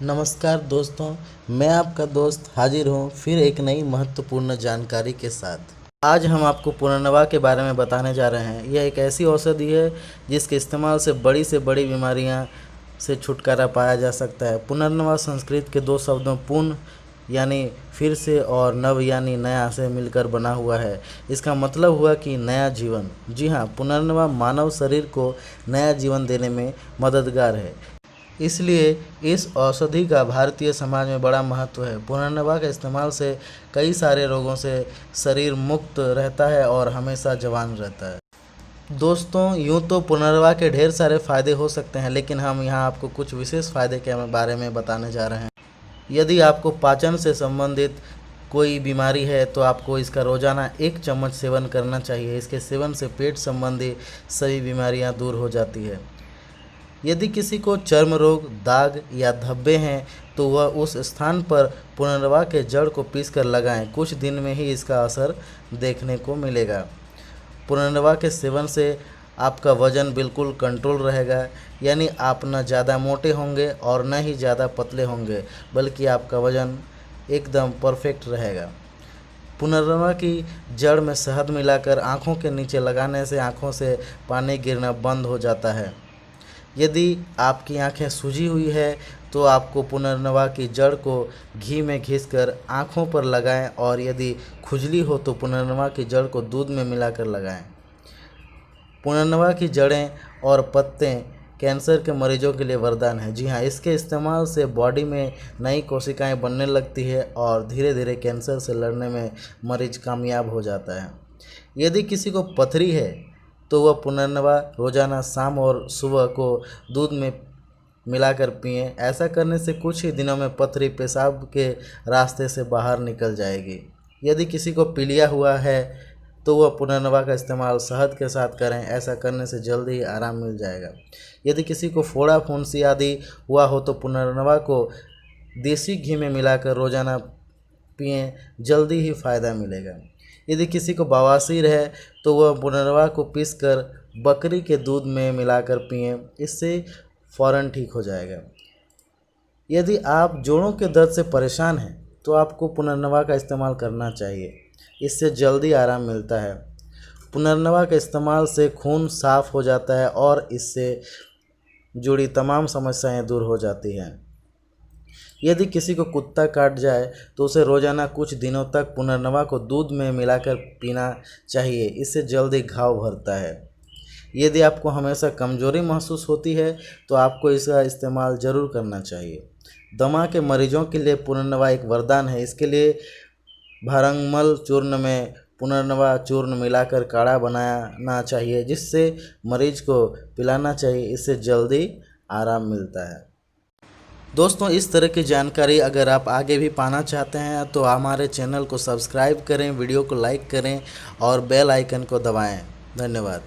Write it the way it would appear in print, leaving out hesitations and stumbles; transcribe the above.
नमस्कार दोस्तों, मैं आपका दोस्त हाजिर हूँ फिर एक नई महत्वपूर्ण जानकारी के साथ। आज हम आपको पुनर्नवा के बारे में बताने जा रहे हैं। यह एक ऐसी औषधि है जिसके इस्तेमाल से बड़ी बीमारियां से छुटकारा पाया जा सकता है। पुनर्नवा संस्कृत के दो शब्दों पुन यानी फिर से और नव यानी नया से मिलकर बना हुआ है। इसका मतलब हुआ कि नया जीवन। जी हाँ, पुनर्नवा मानव शरीर को नया जीवन देने में मददगार है। इसलिए इस औषधि का भारतीय समाज में बड़ा महत्व है। पुनर्नवा के इस्तेमाल से कई सारे रोगों से शरीर मुक्त रहता है और हमेशा जवान रहता है। दोस्तों, यूँ तो पुनर्नवा के ढेर सारे फ़ायदे हो सकते हैं, लेकिन हम यहाँ आपको कुछ विशेष फ़ायदे के बारे में बताने जा रहे हैं। यदि आपको पाचन से संबंधित कोई बीमारी है तो आपको इसका रोज़ाना 1 चम्मच सेवन करना चाहिए। इसके सेवन से पेट संबंधी सभी बीमारियाँ दूर हो जाती है। यदि किसी को चर्म रोग, दाग या धब्बे हैं तो वह उस स्थान पर पुनर्नवा के जड़ को पीसकर लगाएं। कुछ दिन में ही इसका असर देखने को मिलेगा। पुनर्नवा के सेवन से आपका वज़न बिल्कुल कंट्रोल रहेगा, यानी आप न ज़्यादा मोटे होंगे और न ही ज़्यादा पतले होंगे, बल्कि आपका वज़न एकदम परफेक्ट रहेगा। पुनर्नवा की जड़ में शहद मिलाकर आँखों के नीचे लगाने से आँखों से पानी गिरना बंद हो जाता है। यदि आपकी आंखें सूजी हुई है तो आपको पुनर्नवा की जड़ को घी में घिसकर आँखों पर लगाएं, और यदि खुजली हो तो पुनर्नवा की जड़ को दूध में मिलाकर लगाएं। पुनर्नवा की जड़ें और पत्ते कैंसर के मरीजों के लिए वरदान है। जी हाँ, इसके इस्तेमाल से बॉडी में नई कोशिकाएं बनने लगती है और धीरे धीरे कैंसर से लड़ने में मरीज कामयाब हो जाता है। यदि किसी को पथरी है तो वह पुनर्नवा रोज़ाना शाम और सुबह को दूध में मिलाकर पिएं। ऐसा करने से कुछ ही दिनों में पथरी पेशाब के रास्ते से बाहर निकल जाएगी। यदि किसी को पीलिया हुआ है तो वह पुनर्नवा का इस्तेमाल शहद के साथ करें। ऐसा करने से जल्दी ही आराम मिल जाएगा। यदि किसी को फोड़ा फुंसी आदि हुआ हो तो पुनर्नवा को देसी घी में मिलाकर रोज़ाना पिएं, जल्दी ही फ़ायदा मिलेगा। यदि किसी को बवासीर है तो वह पुनर्नवा को पीसकर बकरी के दूध में मिलाकर पिएं, इससे फ़ौरन ठीक हो जाएगा। यदि आप जोड़ों के दर्द से परेशान हैं तो आपको पुनर्नवा का इस्तेमाल करना चाहिए, इससे जल्दी आराम मिलता है। पुनर्नवा के इस्तेमाल से खून साफ हो जाता है और इससे जुड़ी तमाम समस्याएं दूर हो जाती हैं। यदि किसी को कुत्ता काट जाए तो उसे रोज़ाना कुछ दिनों तक पुनर्नवा को दूध में मिलाकर पीना चाहिए, इससे जल्दी घाव भरता है। यदि आपको हमेशा कमजोरी महसूस होती है तो आपको इसका इस्तेमाल ज़रूर करना चाहिए। दमा के मरीजों के लिए पुनर्नवा एक वरदान है। इसके लिए भरंगमल चूर्ण में पुनर्नवा चूर्ण मिलाकर काढ़ा बनाना चाहिए, जिससे मरीज को पिलाना चाहिए। इससे जल्दी आराम मिलता है। दोस्तों, इस तरह की जानकारी अगर आप आगे भी पाना चाहते हैं तो हमारे चैनल को सब्सक्राइब करें, वीडियो को लाइक करें और बेल आइकन को दबाएं। धन्यवाद।